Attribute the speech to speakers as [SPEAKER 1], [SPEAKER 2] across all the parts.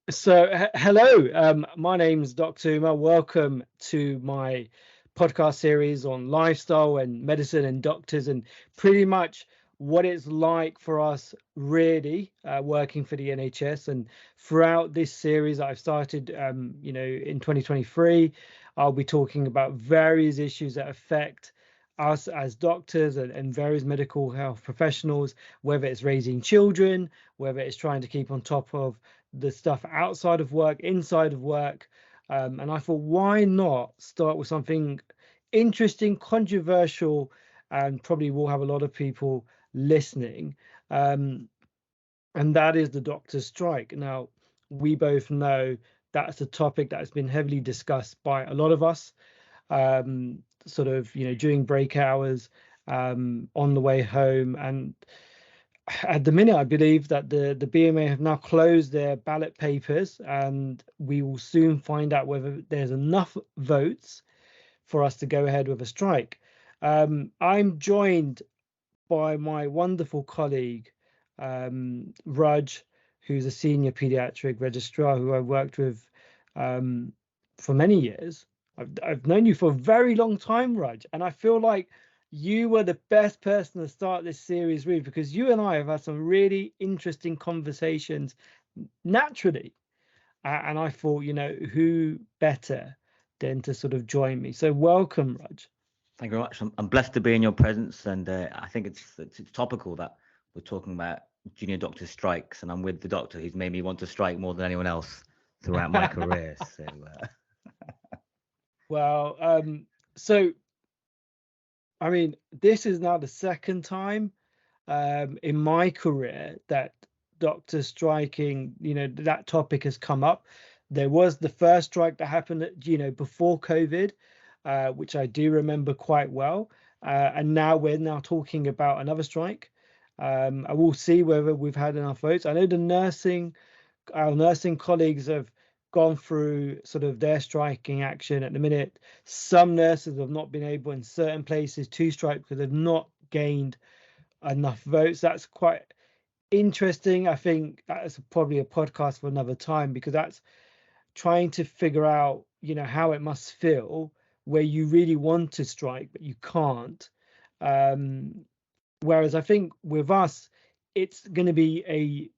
[SPEAKER 1] Hello, my name's Dr. Umar. Welcome to my podcast series on lifestyle and medicine and doctors, and pretty much what it's like for us really working for the NHS. And throughout this series that I've started, in 2023, I'll be talking about various issues that affect us as doctors and various medical health professionals, whether it's raising children, whether it's trying to keep on top of the stuff outside of work, inside of work. And I thought, why not start with something interesting, controversial, and probably will have a lot of people listening. Um, and that is the doctor's strike. Now, we both know that's a topic that has been heavily discussed by a lot of us, during break hours, on the way home. And at the minute, I believe that the BMA have now closed their ballot papers, and we will soon find out whether there's enough votes for us to go ahead with a strike. I'm joined by my wonderful colleague, Rudge, who's a senior paediatric registrar who I've worked with for many years. I've known you for a very long time, Rudge, and I feel like you were the best person to start this series with, because you and I have had some really interesting conversations naturally. And I thought, who better than to sort of join me? So welcome, Rudge.
[SPEAKER 2] Thank you very much. I'm blessed to be in your presence, and I think it's topical that we're talking about junior doctor strikes, and I'm with the doctor who's made me want to strike more than anyone else throughout my career.
[SPEAKER 1] Well, so I mean, this is now the second time in my career that doctor striking, that topic has come up. There was the first strike that happened, before COVID, which I do remember quite well. And now we're now talking about another strike. I will see whether we've had enough votes. I know our nursing colleagues have gone through sort of their striking action at the minute. Some nurses have not been able in certain places to strike because they've not gained enough votes. That's quite interesting. I think that's probably a podcast for another time, because that's trying to figure out, how it must feel where you really want to strike but you can't. Whereas I think with us, it's going to be a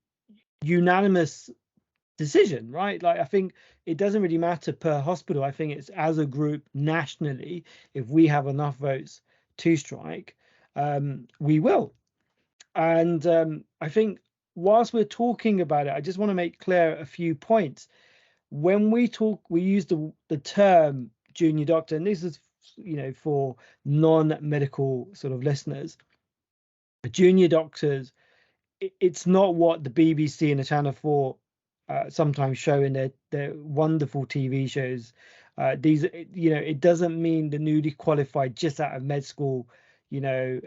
[SPEAKER 1] unanimous decision, right? Like, I think it doesn't really matter per hospital. I think it's as a group nationally, if we have enough votes to strike, we will. And I think whilst we're talking about it, I just want to make clear a few points. When we talk, we use the term junior doctor, and this is, for non-medical sort of listeners. Junior doctors, it's not what the BBC and the Channel 4 sometimes show in their wonderful TV shows. It doesn't mean the newly qualified, just out of med school, sort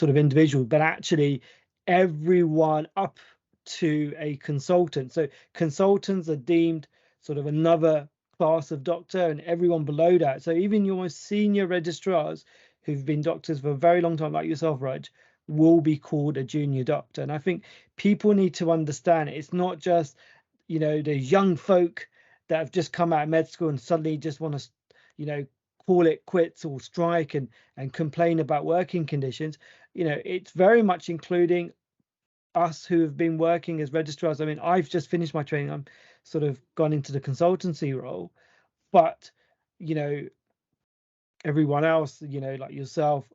[SPEAKER 1] of individual, but actually everyone up to a consultant. So consultants are deemed sort of another class of doctor, and everyone below that. So even your most senior registrars who've been doctors for a very long time, like yourself, Raj, will be called a junior doctor. And I think people need to understand it's not just, the young folk that have just come out of med school and suddenly just want to, call it quits or strike and complain about working conditions. It's very much including us who have been working as registrars. I mean, I've just finished my training. I'm sort of gone into the consultancy role, but, everyone else, like yourself,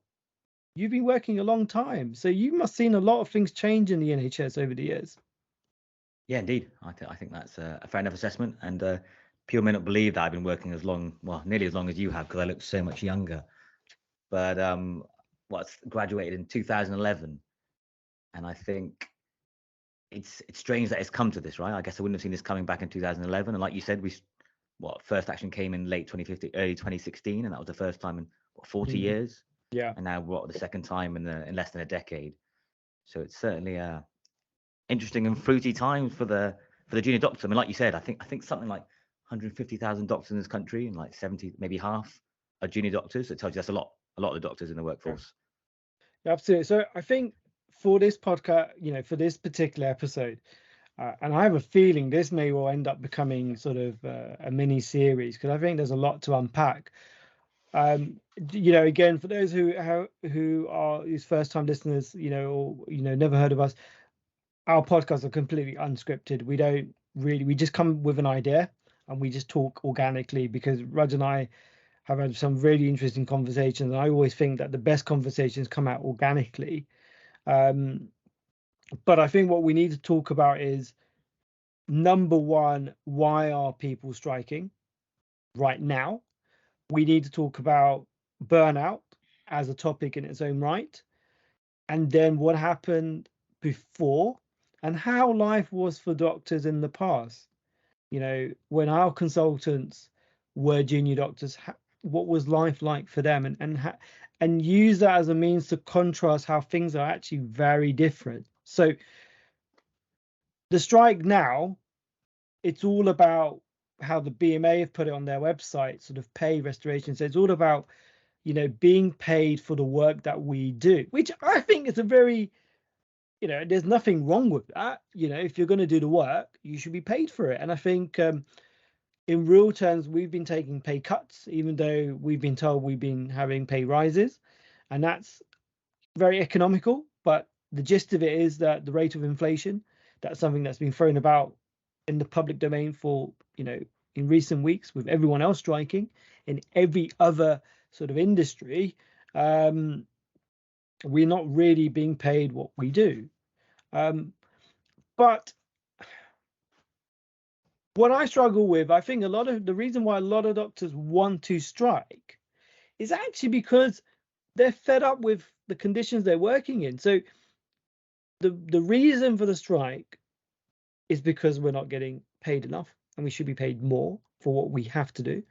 [SPEAKER 1] you've been working a long time, so you must have seen a lot of things change in the NHS over the years.
[SPEAKER 2] Yeah, indeed. I think that's a fair enough assessment. And people may not believe that I've been working nearly as long as you have, because I look so much younger. But graduated in 2011, and I think it's strange that it's come to this, right? I guess I wouldn't have seen this coming back in 2011. And like you said, first action came in late 2015, early 2016, and that was the first time in 40 years.
[SPEAKER 1] Yeah.
[SPEAKER 2] And now the second time in less than a decade. So it's certainly interesting and fruity times for the junior doctor. I mean, like you said, I think something like 150,000 doctors in this country, and like 70, maybe half, are junior doctors. So it tells you that's a lot of the doctors in the workforce.
[SPEAKER 1] Absolutely. So I think for this podcast, for this particular episode, And I have a feeling this may well end up becoming sort of a mini series, because I think there's a lot to unpack. Again, for those who are these first time listeners, or never heard of us, our podcasts are completely unscripted. We just come with an idea and we just talk organically, because Rudge and I have had some really interesting conversations. And I always think that the best conversations come out organically. But I think what we need to talk about is, number one, why are people striking right now? We need to talk about burnout as a topic in its own right, and then what happened before and how life was for doctors in the past. When our consultants were junior doctors, what was life like for them, and use that as a means to contrast how things are actually very different. So the strike now, it's all about how the BMA have put it on their website, sort of pay restoration. So it's all about, being paid for the work that we do, which I think is a very, there's nothing wrong with that. If you're going to do the work, you should be paid for it. And I think in real terms, we've been taking pay cuts, even though we've been told we've been having pay rises. And that's very economical. But the gist of it is that the rate of inflation, that's something that's been thrown about in the public domain for, in recent weeks, with everyone else striking in every other sort of industry. We're not really being paid what we do. But what I struggle with, I think a lot of the reason why a lot of doctors want to strike is actually because they're fed up with the conditions they're working in. So the reason for the strike is because we're not getting paid enough, and we should be paid more for what we have to do.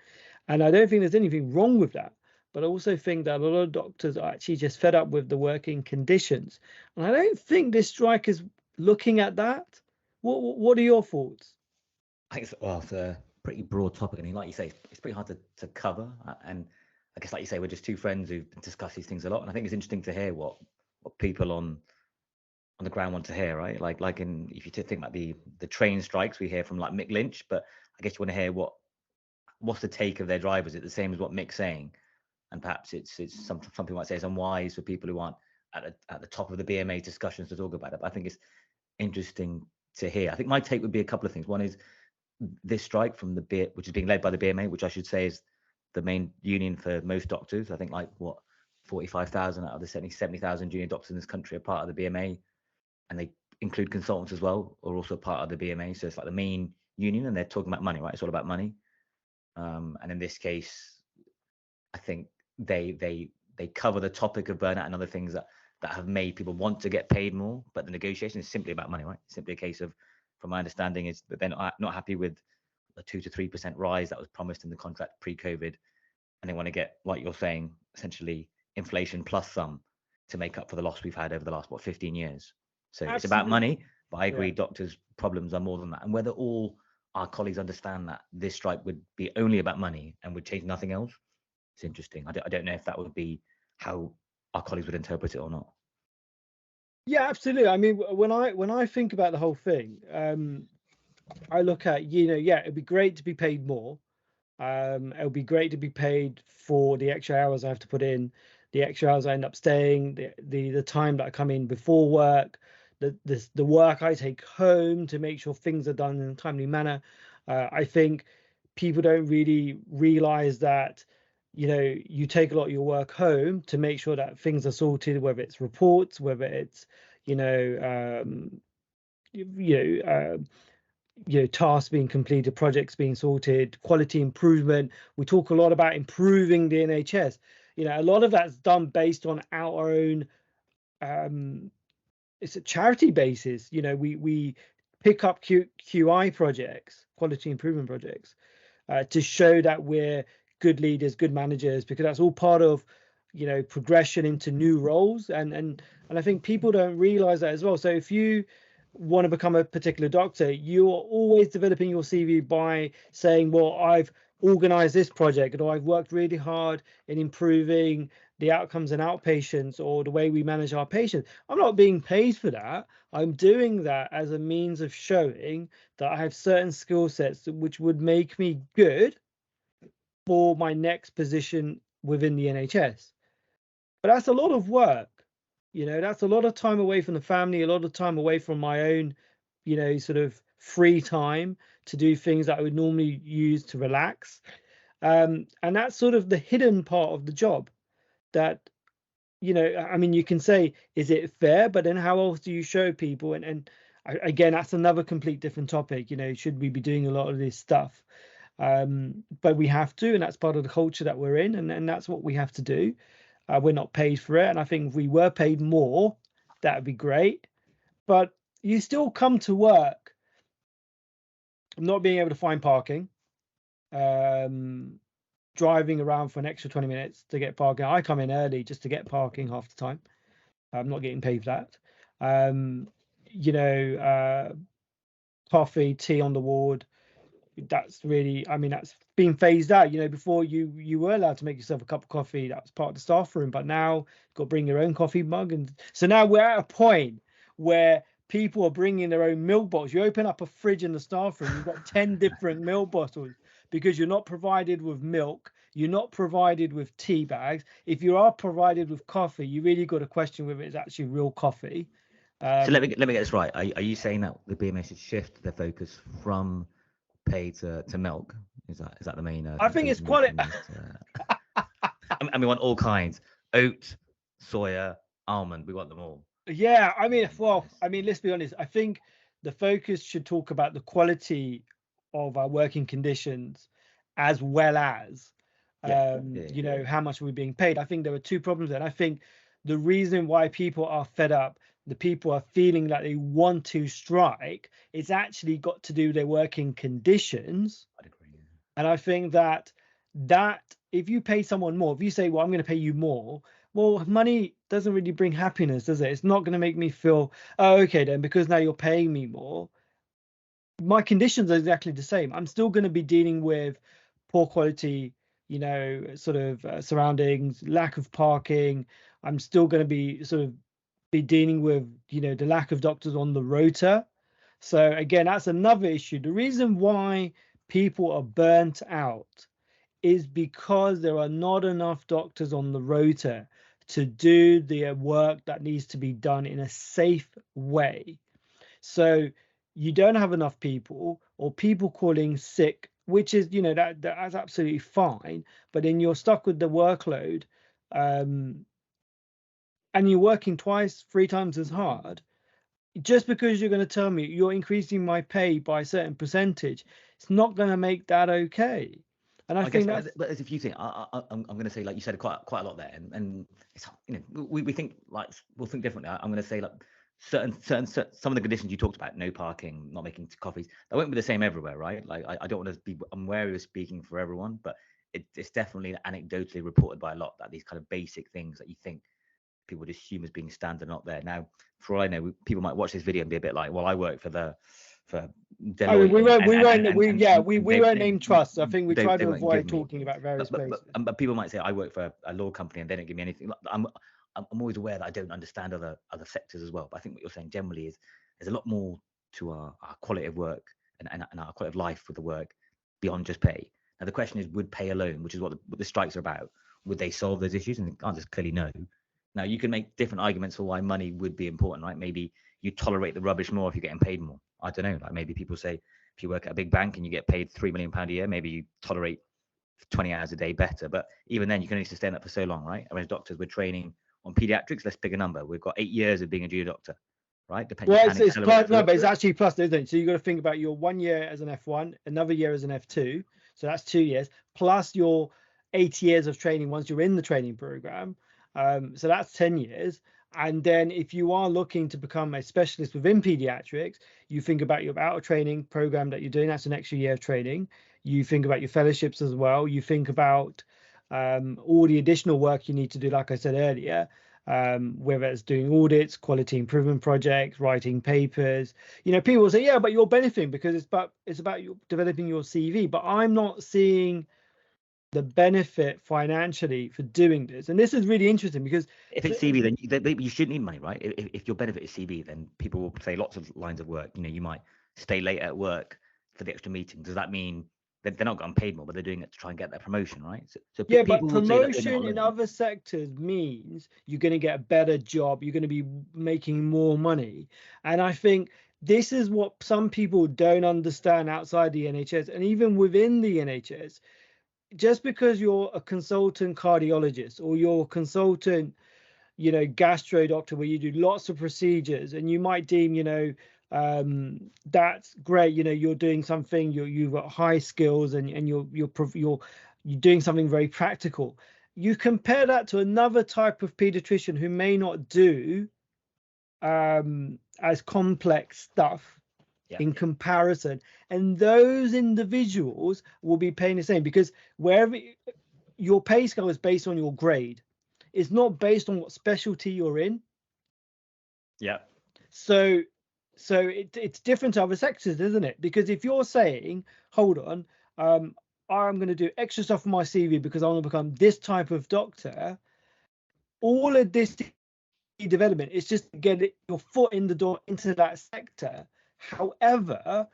[SPEAKER 1] And I don't think there's anything wrong with that. But I also think that a lot of doctors are actually just fed up with the working conditions. And I don't think this strike is looking at that. What are your thoughts?
[SPEAKER 2] I think it's a pretty broad topic. I mean, like you say, it's pretty hard to cover. And I guess, like you say, we're just two friends who discuss these things a lot. And I think it's interesting to hear what people on the ground want to hear, right? Like if you think about the train strikes, we hear from like Mick Lynch, but I guess you want to hear what's the take of their drivers. Is it the same as what Mick's saying? And perhaps it's some people might say it's unwise for people who aren't at the top of the BMA discussions to talk about it. But I think it's interesting to hear. I think my take would be a couple of things. One is this strike from which is being led by the BMA, which I should say is the main union for most doctors. I think 45,000 out of the 70,000 junior doctors in this country are part of the BMA, and they include consultants as well, are also part of the BMA. So it's like the main union, and they're talking about money, right? It's all about money. And in this case, I think they cover the topic of burnout and other things that have made people want to get paid more, but the negotiation is simply about money, right? It's simply a case of, from my understanding, is that they're not happy with a 2 to 3% rise that was promised in the contract pre-COVID, and they want to get, like you're saying, essentially inflation plus some to make up for the loss we've had over the last 15 years. So Absolutely. It's about money, but I agree, doctors' problems are more than that. And whether all our colleagues understand that this strike would be only about money and would change nothing else, it's interesting. I don't know if that would be how our colleagues would interpret it or not.
[SPEAKER 1] Yeah, absolutely. I mean, when I think about the whole thing, I look at, it'd be great to be paid more. It would be great to be paid for the extra hours I have to put in, the extra hours I end up staying, the time that I come in before work, the work I take home to make sure things are done in a timely manner. I think people don't really realize that, you take a lot of your work home to make sure that things are sorted, whether it's reports, whether it's, tasks being completed, projects being sorted, quality improvement. We talk a lot about improving the NHS. A lot of that's done based on our own, it's a charity basis. We pick up QI projects, quality improvement projects, to show that we're good leaders, good managers, because that's all part of, progression into new roles. And I think people don't realize that as well. So if you want to become a particular doctor, you're always developing your CV by saying, well, I've organized this project, or I've worked really hard in improving the outcomes in outpatients or the way we manage our patients. I'm not being paid for that. I'm doing that as a means of showing that I have certain skill sets which would make me good for my next position within the NHS. But that's a lot of work. That's a lot of time away from the family, a lot of time away from my own, sort of free time to do things that I would normally use to relax. And that's sort of the hidden part of the job that, I mean, you can say, is it fair? But then how else do you show people? Again, that's another complete different topic. Should we be doing a lot of this stuff? But we have to, and that's part of the culture that we're in, and that's what we have to do. We're not paid for it, and I think if we were paid more, that would be great. But you still come to work not being able to find parking, driving around for an extra 20 minutes to get parking. I come in early just to get parking half the time. I'm not getting paid for that. Coffee, tea on the ward. That's really, I mean, that's been phased out. Before you were allowed to make yourself a cup of coffee. That was part of the staff room, but now you've got to bring your own coffee mug. And so now we're at a point where people are bringing their own milk bottles. You open up a fridge in the staff room, you've got 10 different milk bottles because you're not provided with milk. You're not provided with tea bags. If you are provided with coffee, you really got to question whether it's actually real coffee.
[SPEAKER 2] So let me get this right. Are you saying that the BMA should shift their focus from pay to milk? Is that the main?
[SPEAKER 1] I think it's quite.
[SPEAKER 2] And we want all kinds: oat, soya, almond. We want them all.
[SPEAKER 1] Yeah, I mean, let's be honest. I think the focus should talk about the quality of our working conditions, as well as, how much we're being paid. I think there are two problems there. And I think the reason why people are fed up, the people are feeling that they want to strike, it's actually got to do with their working conditions.
[SPEAKER 2] I'd agree. Yeah.
[SPEAKER 1] And I think that if you pay someone more, if you say, well, I'm going to pay you more, well, money doesn't really bring happiness, does it? It's not going to make me feel, oh, okay, then, because now you're paying me more, my conditions are exactly the same. I'm still going to be dealing with poor quality, sort of surroundings, lack of parking. I'm still going to be dealing with, the lack of doctors on the rota. So again, that's another issue. The reason why people are burnt out is because there are not enough doctors on the rota to do the work that needs to be done in a safe way. So you don't have enough people, or people calling sick, which is, that's absolutely fine. But then you're stuck with the workload, and you're working twice, 3 times as hard. Just because you're going to tell me you're increasing my pay by a certain percentage, it's not going to make that okay. And I think
[SPEAKER 2] that's, but there's a few things. I'm going to say, like you said, quite a lot there, and it's, we think, like, we'll think differently. I'm going to say, like, certain some of the conditions you talked about, no parking, not making coffees, that won't be the same everywhere, right? Like, I don't want to be, I'm wary of speaking for everyone, but it's definitely anecdotally reported by a lot that these kind of basic things that you think people would assume as being standard are not there. Now, for all I know, people might watch this video and be a bit like, well, I work for Deloitte.
[SPEAKER 1] I mean, we won't name trusts. I think we try to avoid talking about various places.
[SPEAKER 2] But people might say, I work for a law company and they don't give me anything. I'm always aware that I don't understand other sectors as well. But I think what you're saying generally is there's a lot more to our quality of work and our quality of life with the work beyond just pay. Now, the question is, would pay alone, which is what the strikes are about, would they solve those issues? And the answer is clearly no. Now, you can make different arguments for why money would be important, right? Maybe you tolerate the rubbish more if you're getting paid more. I don't know. Like, maybe people say if you work at a big bank and you get paid £3 million a year, maybe you tolerate 20 hours a day better. But even then, you can only sustain that for so long, right? As doctors, we're training on paediatrics. Let's pick a number. We've got 8 years of being a junior doctor, right?
[SPEAKER 1] Well, it's plus, no, but it's actually plus, isn't it? So you've got to think about your 1 year as an F1, another year as an F2. So that's 2 years, plus your 8 years of training once you're in the training program. So that's 10 years. And then if you are looking to become a specialist within pediatrics, you think about your out of training program that you're doing. That's an extra year of training. You think about your fellowships as well. You think about all the additional work you need to do, like I said earlier. whether it's doing audits, quality improvement projects, writing papers. People say, yeah, but you're benefiting because it's about you developing your CV. But I'm not seeing the benefit financially for doing this. And this is really interesting because
[SPEAKER 2] if it's CV, then you shouldn't need money, right? If your benefit is CV, then people will say lots of lines of work. You might stay late at work for the extra meeting. Does that mean that they're not getting paid more, but they're doing it to try and get that promotion, right? So
[SPEAKER 1] yeah, but
[SPEAKER 2] people will say that they're not
[SPEAKER 1] promotion in
[SPEAKER 2] alone.
[SPEAKER 1] other sectors means you're going to get a better job, you're going to be making more money. And I think this is what some people don't understand outside the NHS and even within the NHS. Just because you're a consultant cardiologist or you're a consultant, gastro doctor, where you do lots of procedures, and you might deem, that's great. You're doing something, you've got high skills, and you're doing something very practical. You compare that to another type of pediatrician who may not do as complex stuff in comparison, and those individuals will be paying the same, because wherever your pay scale is based on your grade, it's not based on what specialty you're in.
[SPEAKER 2] Yeah.
[SPEAKER 1] So it's different to other sectors, isn't it? Because if you're saying, hold on, I'm going to do extra stuff on my CV because I want to become this type of doctor, all of this development is just to get your foot in the door into that sector. However,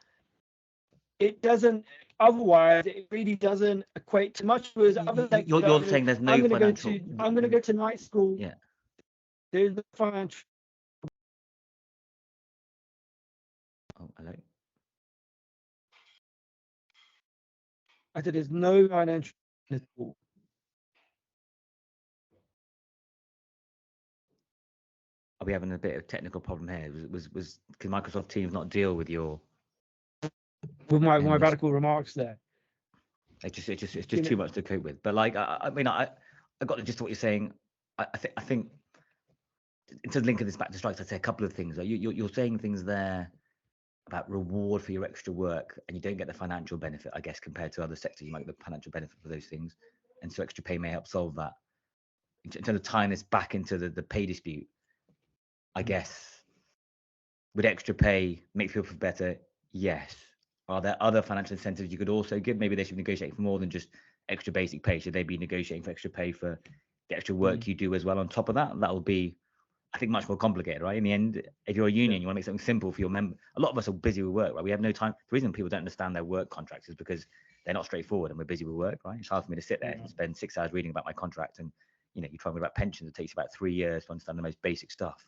[SPEAKER 1] it doesn't, otherwise it really doesn't equate to much. Whereas other sectors,
[SPEAKER 2] You're saying there's no financial.
[SPEAKER 1] I'm going to go to night school.
[SPEAKER 2] Yeah.
[SPEAKER 1] There's no financial.
[SPEAKER 2] Oh, hello.
[SPEAKER 1] I said there's no financial at all.
[SPEAKER 2] Are we having a bit of technical problem here? Was can Microsoft Teams not deal with your
[SPEAKER 1] With my radical remarks there?
[SPEAKER 2] It's just too much to cope with. But like, I mean, I got the gist of what you're saying. I think to link this back to strikes, I'd say a couple of things. Like you're saying things there about reward for your extra work, and you don't get the financial benefit, I guess, compared to other sectors. You might get the financial benefit for those things, and so extra pay may help solve that. In terms of tying this back into the pay dispute, I guess, would extra pay make people feel better? Yes. Are there other financial incentives you could also give? Maybe they should negotiate for more than just extra basic pay. Should they be negotiating for extra pay for the extra work you do as well on top of that? That will be, I think, much more complicated, right? In the end, if you're a union, you want to make something simple for your member. A lot of us are busy with work, right? We have no time. The reason people don't understand their work contracts is because they're not straightforward and we're busy with work, right? It's hard for me to sit there and spend 6 hours reading about my contract, and you try to read about pensions. It takes about 3 years to understand the most basic stuff.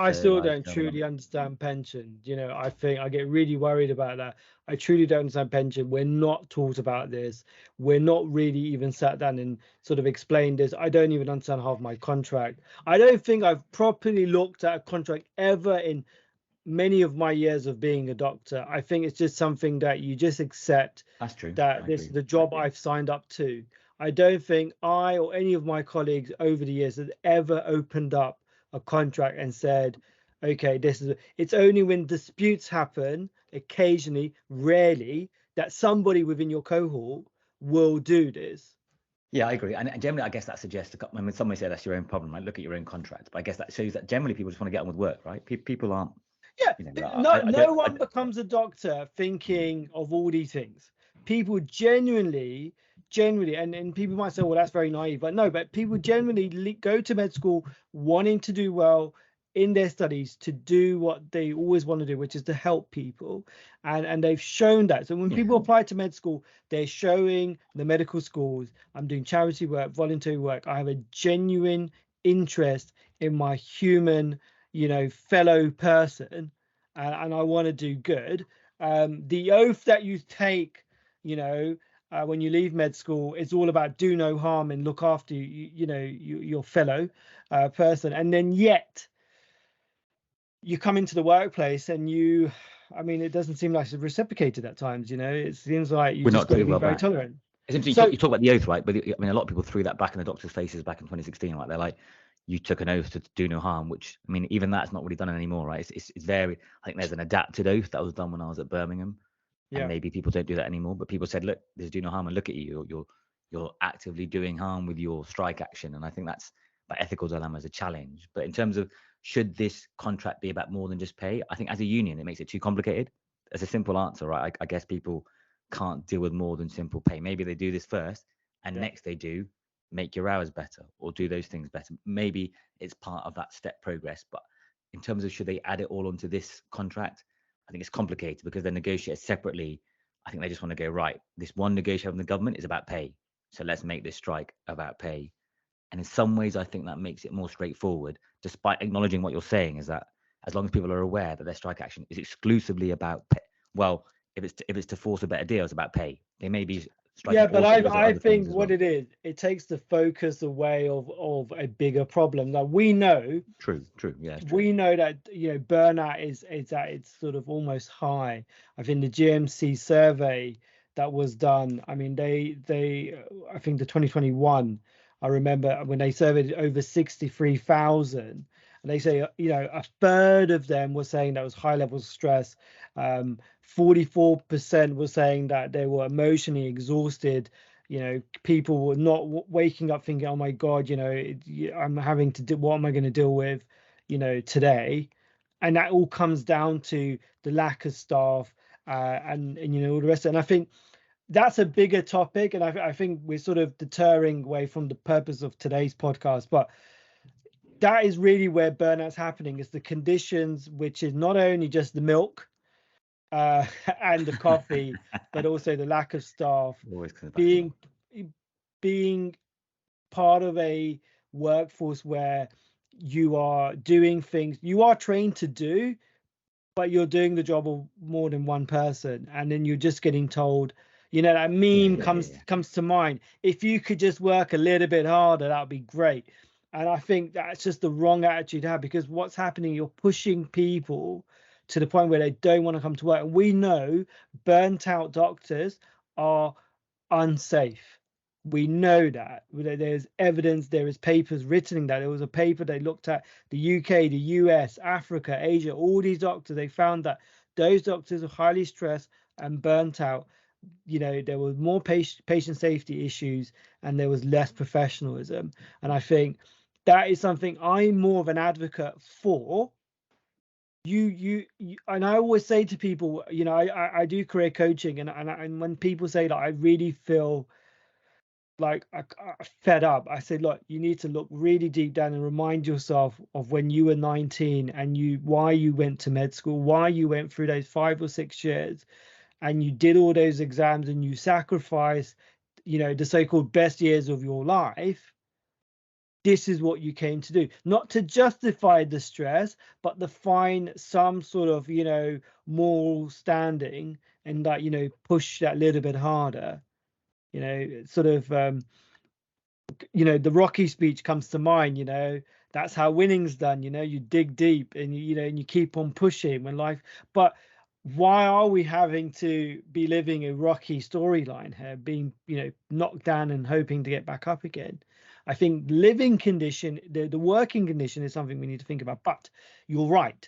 [SPEAKER 1] I still don't truly understand pension. I think I get really worried about that. I truly don't understand pension. We're not taught about this. We're not really even sat down and sort of explained this. I don't even understand half my contract. I don't think I've properly looked at a contract ever in many of my years of being a doctor. I think it's just something that you just accept.
[SPEAKER 2] That's true.
[SPEAKER 1] That this is the job I've signed up to. I don't think I or any of my colleagues over the years has ever opened up a contract and said, okay, this is. It's only when disputes happen, occasionally, rarely, that somebody within your cohort will do this.
[SPEAKER 2] Yeah, I agree. And generally, I guess that suggests, I mean, some may say that's your own problem, right? Look at your own contract. But I guess that shows that generally people just want to get on with work, right? People aren't.
[SPEAKER 1] Yeah, no one becomes a doctor thinking of all these things. People genuinely, and people might say, well, that's very naive. But no, but people generally go to med school wanting to do well in their studies, to do what they always want to do, which is to help people. And they've shown that. So when people apply to med school, they're showing the medical schools, I'm doing charity work, voluntary work. I have a genuine interest in my human, fellow person, and I want to do good. The oath that you take, when you leave med school, it's all about do no harm and look after your fellow person. And then yet you come into the workplace and it doesn't seem like it's reciprocated at times. It seems like you just got to be very tolerant.
[SPEAKER 2] It's interesting. You talk about the oath, right? But I mean, a lot of people threw that back in the doctors' faces back in 2016. Like, they're like, you took an oath to do no harm, which, I mean, even that's not really done anymore, right? It's very, I think there's an adapted oath that was done when I was at Birmingham, and maybe people don't do that anymore. But people said, look, there's do no harm, and look at you, you're actively doing harm with your strike action. And I think that's that ethical dilemma is a challenge. But in terms of should this contract be about more than just pay, I think as a union, it makes it too complicated. As a simple answer, right? I guess people can't deal with more than simple pay. Maybe they do this first, and
[SPEAKER 1] Yeah.
[SPEAKER 2] next they do make your hours better or do those things better. Maybe it's part of that step progress. But in terms of should they add it all onto this contract, I think it's complicated because they're negotiated separately. I think they just want to go, right, this one negotiation with the government is about pay. So let's make this strike about pay. And in some ways, I think that makes it more straightforward, despite acknowledging what you're saying is that as long as people are aware that their strike action is exclusively about pay, well, if it's to force a better deal, it's about pay. They may be striking
[SPEAKER 1] Yeah, but
[SPEAKER 2] also because of
[SPEAKER 1] I
[SPEAKER 2] other things
[SPEAKER 1] think
[SPEAKER 2] as
[SPEAKER 1] what
[SPEAKER 2] well.
[SPEAKER 1] it is, it takes the focus away of a bigger problem. Like we know
[SPEAKER 2] True. Yeah, it's true.
[SPEAKER 1] we know that burnout is at its sort of almost high. I think the GMC survey that was done, I mean they I think the 2021, I remember when they surveyed over 63,000, and they say a third of them were saying that was high levels of stress. 44% were saying that they were emotionally exhausted. People were not waking up thinking, oh my god, I'm having to do, what am I going to deal with today? And that all comes down to the lack of staff, and all the rest of it. And I think that's a bigger topic, and I think we're sort of deterring away from the purpose of today's podcast, but that is really where burnout's happening, is the conditions, which is not only just the milk and the coffee, but also the lack of staff,
[SPEAKER 2] Always comes back to
[SPEAKER 1] being
[SPEAKER 2] milk.
[SPEAKER 1] being part of a workforce where you are doing things you are trained to do, but you're doing the job of more than one person, and then you're just getting told, that
[SPEAKER 2] Yeah,
[SPEAKER 1] meme
[SPEAKER 2] yeah, yeah, yeah.
[SPEAKER 1] comes to mind, if you could just work a little bit harder, that'd be great. And I think that's just the wrong attitude to have, because what's happening, you're pushing people to the point where they don't want to come to work. And we know burnt out doctors are unsafe. We know that. There's evidence, there is papers written that. There was a paper they looked at the UK, the US, Africa, Asia, all these doctors. They found that those doctors are highly stressed and burnt out. There was more patient safety issues, and there was less professionalism. And I think that is something I'm more of an advocate for. And I always say to people, I do career coaching, and when people say that, I really feel like fed up. I say, look, you need to look really deep down and remind yourself of when you were 19, and why you went to med school, why you went through those 5 or 6 years, and you did all those exams, and you sacrificed, the so-called best years of your life. This is what you came to do, not to justify the stress, but to find some sort of, moral standing, and that, push that little bit harder. Sort of, the Rocky speech comes to mind. That's how winning's done. You dig deep, and and you keep on pushing when life. But why are we having to be living a Rocky storyline here, being knocked down and hoping to get back up again? I think living condition, the working condition, is something we need to think about. But you're right,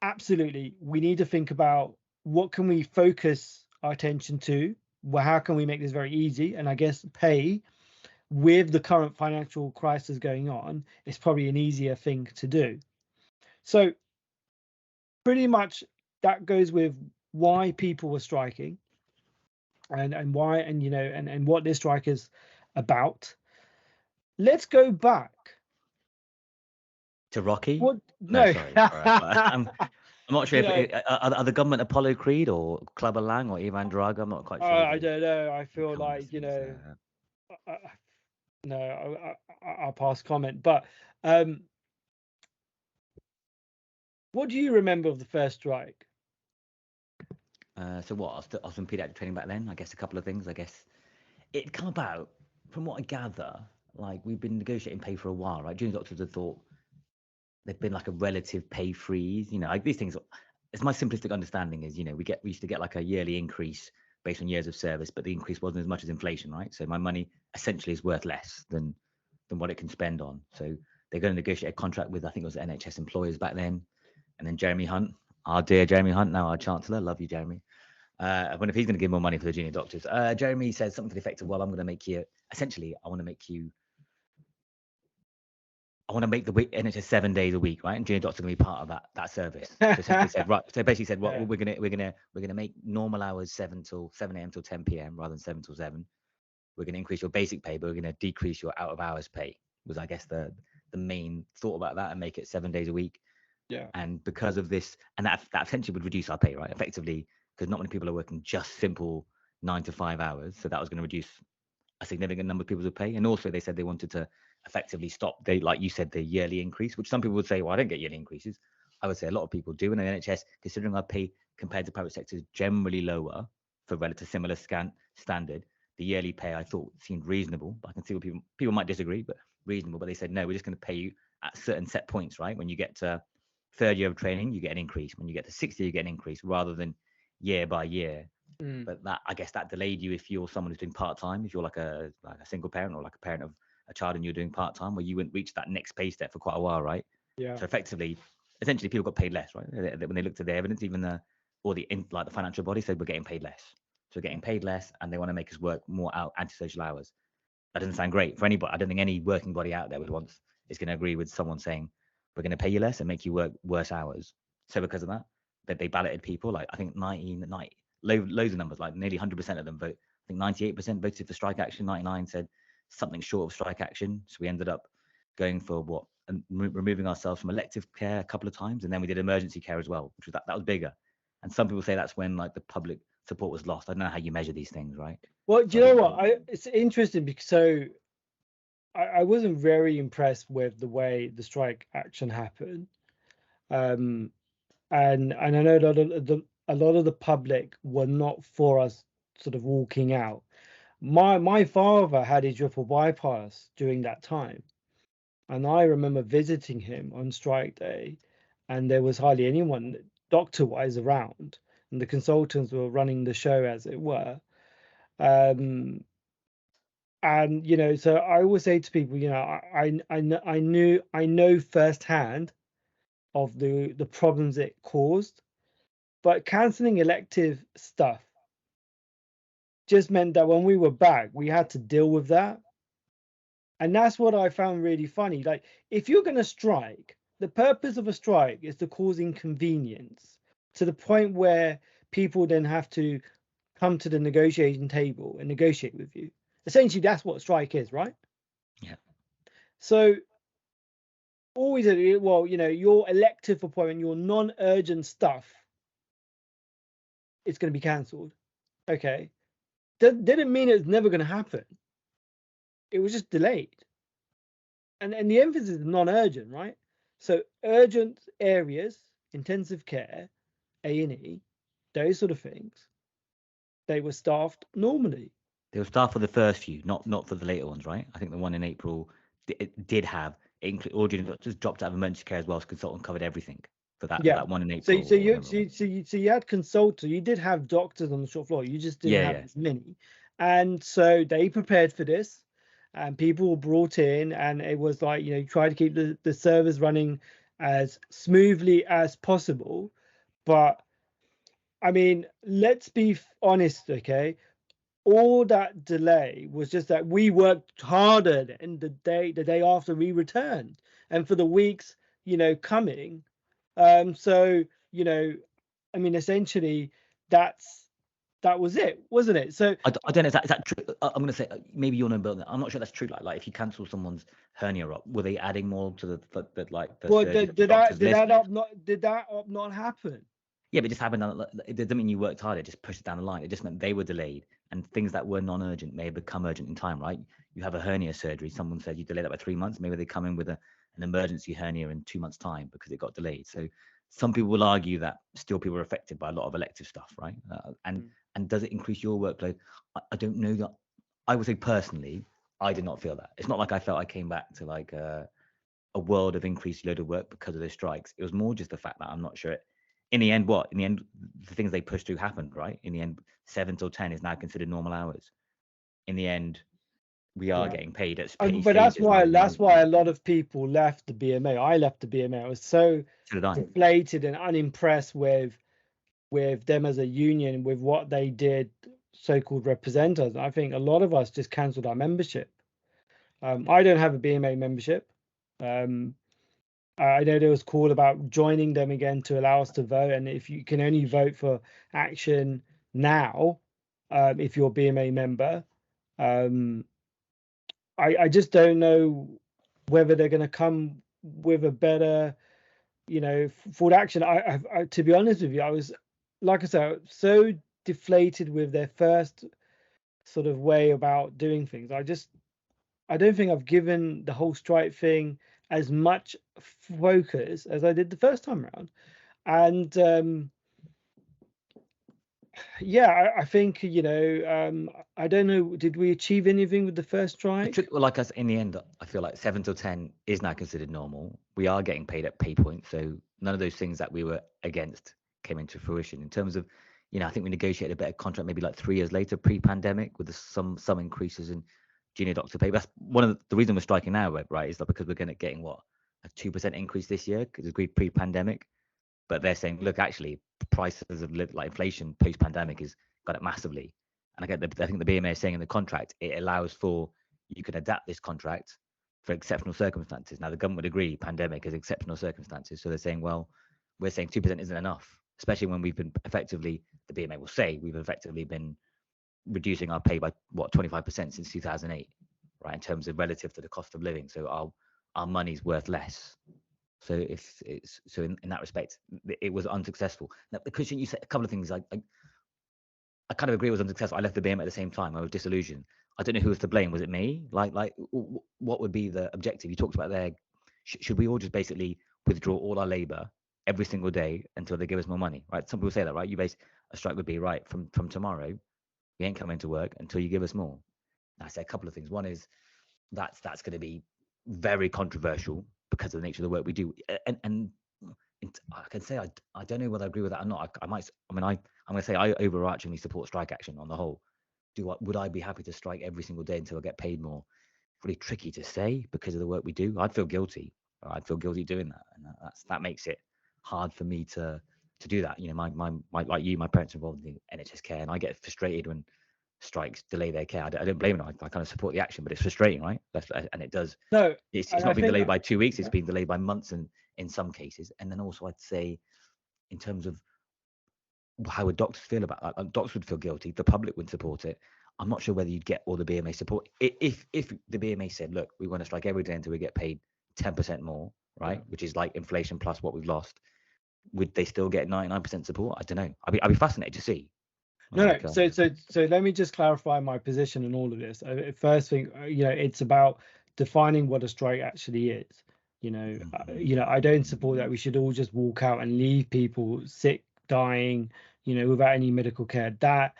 [SPEAKER 1] absolutely, we need to think about what can we focus our attention to. Well, how can we make this very easy? And I guess pay, with the current financial crisis going on, is probably an easier thing to do. So pretty much that goes with why people were striking, and why, and what this strike is about. Let's go back.
[SPEAKER 2] To Rocky?
[SPEAKER 1] What?
[SPEAKER 2] No,
[SPEAKER 1] No.
[SPEAKER 2] sorry. I'm not sure
[SPEAKER 1] you
[SPEAKER 2] if
[SPEAKER 1] know
[SPEAKER 2] are the government Apollo Creed or Clubber Lang or Ivan Drago. I'm not quite sure
[SPEAKER 1] I don't know, I
[SPEAKER 2] the
[SPEAKER 1] feel like,
[SPEAKER 2] canvassers.
[SPEAKER 1] uh, no, I'll pass comment. But what do you remember of the first strike?
[SPEAKER 2] So what? I was in paediatric training back then. I guess a couple of things. I guess it come about from what I gather. Like we've been negotiating pay for a while, right? Junior doctors have thought there'd been like a relative pay freeze. Like these things. It's my simplistic understanding is, we used to get like a yearly increase based on years of service, but the increase wasn't as much as inflation, right? So my money essentially is worth less than what it can spend on. So they're going to negotiate a contract with, I think it was NHS employers back then, and then Jeremy Hunt, our dear Jeremy Hunt, now our Chancellor, love you, Jeremy. I wonder if he's going to give more money for the junior doctors. Jeremy said something to the effect of, well, I'm going to make you, essentially, I want to make you I want to make the NHS 7 days a week, right? And junior doctors are going to be part of that service. So essentially said, right. So basically said, well,
[SPEAKER 1] Yeah.
[SPEAKER 2] we're gonna make normal hours 7 a.m. till 10 p.m. rather than 7 till 7. We're going to increase your basic pay, but we're going to decrease your out of hours pay. Was I guess the main thought about that, and make it 7 days a week.
[SPEAKER 1] Yeah.
[SPEAKER 2] And because of this, and that essentially would reduce our pay, right? Effectively, because not many people are working just simple 9 to 5 hours, so that was going to reduce a significant number of people's pay. And also, they said they wanted to effectively stop, like you said, the yearly increase, which some people would say, well, I don't get yearly increases. I would say a lot of people do. And the NHS, considering our pay compared to private sector is generally lower for relative similar standard, the yearly pay I thought seemed reasonable. But I can see what people might disagree, but reasonable. But they said, no, we're just going to pay you at certain set points, right? When you get to third year of training, you get an increase. When you get to sixth year, you get an increase rather than year by year.
[SPEAKER 1] Mm.
[SPEAKER 2] But that, I guess, that delayed you if you're someone who's doing part time. If you're like a single parent or like a parent of a child and you're doing part time, where you wouldn't reach that next pay step for quite a while, right?
[SPEAKER 1] Yeah.
[SPEAKER 2] So essentially, people got paid less, right? When they looked at the evidence, even the financial body said we're getting paid less. So we're getting paid less, and they want to make us work more antisocial hours. That doesn't sound great for anybody. I don't think any working body out there is going to agree with someone saying we're going to pay you less and make you work worse hours. So because of that, they balloted people. Like I think 90, loads of numbers, like nearly 100% of them vote. I think 98% voted for strike action. 99 said something short of strike action. So we ended up going for what, and removing ourselves from elective care a couple of times, and then we did emergency care as well, which was that was bigger. And some people say that's when like the public support was lost. I don't know how you measure these things, right?
[SPEAKER 1] Well, do you know what? It's interesting because I wasn't very impressed with the way the strike action happened. And I know a lot of the public were not for us sort of walking out. My father had his triple bypass during that time, and I remember visiting him on strike day, and there was hardly anyone doctor-wise around, and the consultants were running the show, as it were. And so I always say to people, I know firsthand of the problems it caused, but cancelling elective stuff just meant that when we were back, we had to deal with that. And that's what I found really funny. Like, if you're going to strike, the purpose of a strike is to cause inconvenience to the point where people then have to come to the negotiating table and negotiate with you. Essentially, that's what strike is, right?
[SPEAKER 2] Yeah.
[SPEAKER 1] So always, well, your elective appointment, your non-urgent stuff, it's going to be cancelled. Okay. Didn't mean it's never going to happen. It was just delayed. And the emphasis is non-urgent, right? So urgent areas, intensive care, A&E, those sort of things, they were staffed normally.
[SPEAKER 2] They were staffed for the first few, not for the later ones, right? I think the one in April it did have all junior doctors dropped out of emergency care as well as consultant covered everything for that one in April.
[SPEAKER 1] You had consultants, you did have doctors on the shop floor, you just didn't have as many. And so they prepared for this, and people were brought in, and it was like, try to keep the service running as smoothly as possible. But I mean, let's be honest, okay? All that delay was just that we worked harder in the day after we returned, and for the weeks coming. So I mean, essentially, that was it, wasn't it? So
[SPEAKER 2] I don't know. Is that true? I'm gonna say maybe you'll know better. I'm not sure that's true. Like if you cancel someone's hernia up, were they adding more to the
[SPEAKER 1] well,
[SPEAKER 2] surgery
[SPEAKER 1] did
[SPEAKER 2] doctors list?
[SPEAKER 1] that not happen?
[SPEAKER 2] Yeah, but it just happened. It doesn't mean you worked hard. It just pushed it down the line. It just meant they were delayed, and things that were non-urgent may have become urgent in time, right? You have a hernia surgery. Someone said you delayed that by 3 months. Maybe they come in with an emergency hernia in 2 months' time because it got delayed. So some people will argue that still people are affected by a lot of elective stuff, right? And does it increase your workload? I don't know that. I would say personally, I did not feel that. It's not like I felt I came back to like a world of increased load of work because of those strikes. It was more just the fact that I'm not sure in the end, the things they pushed through happened, right? In the end, 7 till 10 is now considered normal hours. In the end, we are getting paid at
[SPEAKER 1] But
[SPEAKER 2] stages.
[SPEAKER 1] that's why a lot of people left the BMA. I left the BMA. I was so deflated and unimpressed with them as a union, with what they did, so-called represent us. I think a lot of us just cancelled our membership. I don't have a BMA membership. I know there was call about joining them again to allow us to vote, and if you can only vote for action now, if you're a BMA member, I just don't know whether they're going to come with a better, forward action. I to be honest with you, I was, like I said, so deflated with their first sort of way about doing things. I don't think I've given the whole strike thing as much focus as I did the first time around. And yeah, I think, I don't know, did we achieve anything with the first strike?
[SPEAKER 2] Well, like us, in the end, I feel like 7 till 10 is now considered normal. We are getting paid at pay point, so none of those things that we were against came into fruition. In terms of, I think we negotiated a better contract maybe like 3 years later, pre-pandemic, with some increases in junior doctor pay. That's one of the reason we're striking now, right? Is that because we're getting what, a 2% increase this year because agreed pre-pandemic. But they're saying, look, actually, prices of like inflation post-pandemic has got it massively. And I think the BMA is saying in the contract, it allows for, you can adapt this contract for exceptional circumstances. Now, the government would agree pandemic is exceptional circumstances. So they're saying, well, we're saying 2% isn't enough, especially when we've been effectively, the BMA will say, we've effectively been reducing our pay by, 25% since 2008, right, in terms of relative to the cost of living. So our money's worth less. So in that respect, it was unsuccessful. Now, because you said a couple of things, I kind of agree it was unsuccessful. I left the BM at the same time. I was disillusioned. I don't know who was to blame. Was it me? Like what would be the objective? You talked about there. Should we all just basically withdraw all our labor every single day until they give us more money? Right? Some people say that, right? A strike would be right from tomorrow. We ain't coming to work until you give us more. And I say a couple of things. One is that's going to be very controversial because of the nature of the work we do. And I can say I don't know whether I agree with that or not. I'm going to say I overarchingly support strike action on the whole. Would I be happy to strike every single day until I get paid more? Really tricky to say because of the work we do. I'd feel guilty. I'd feel guilty doing that, and that makes it hard for me to do that. My like you, my parents are involved in NHS care, and I get frustrated when strikes delay their care. I don't blame them. I kind of support the action, but it's frustrating, right? And it does.
[SPEAKER 1] No,
[SPEAKER 2] it's not been delayed by 2 weeks. It's been delayed by months, and in some cases. And then also, I'd say, in terms of how would doctors feel about that? Doctors would feel guilty. The public would support it. I'm not sure whether you'd get all the BMA support. If the BMA said, look, we want to strike every day until we get paid 10% more, right? Yeah. Which is like inflation plus what we've lost. Would they still get 99% support? I don't know. I'd be fascinated to see.
[SPEAKER 1] No. So let me just clarify my position on all of this. First thing, it's about defining what a strike actually is. I don't support that we should all just walk out and leave people sick, dying, without any medical care. That,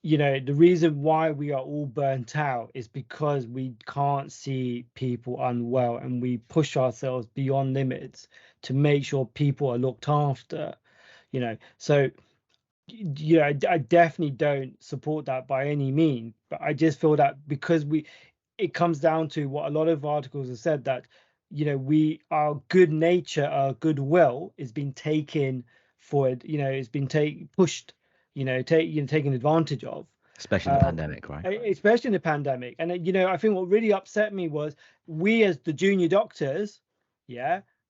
[SPEAKER 1] the reason why we are all burnt out is because we can't see people unwell, and we push ourselves beyond limits to make sure people are looked after. So I definitely don't support that by any means, but I just feel that because it comes down to what a lot of articles have said, that our good nature, our goodwill is being taken for it, it's been pushed, taken advantage of,
[SPEAKER 2] especially in the pandemic, right?
[SPEAKER 1] Especially in the pandemic. And I think what really upset me was we, as the junior doctors,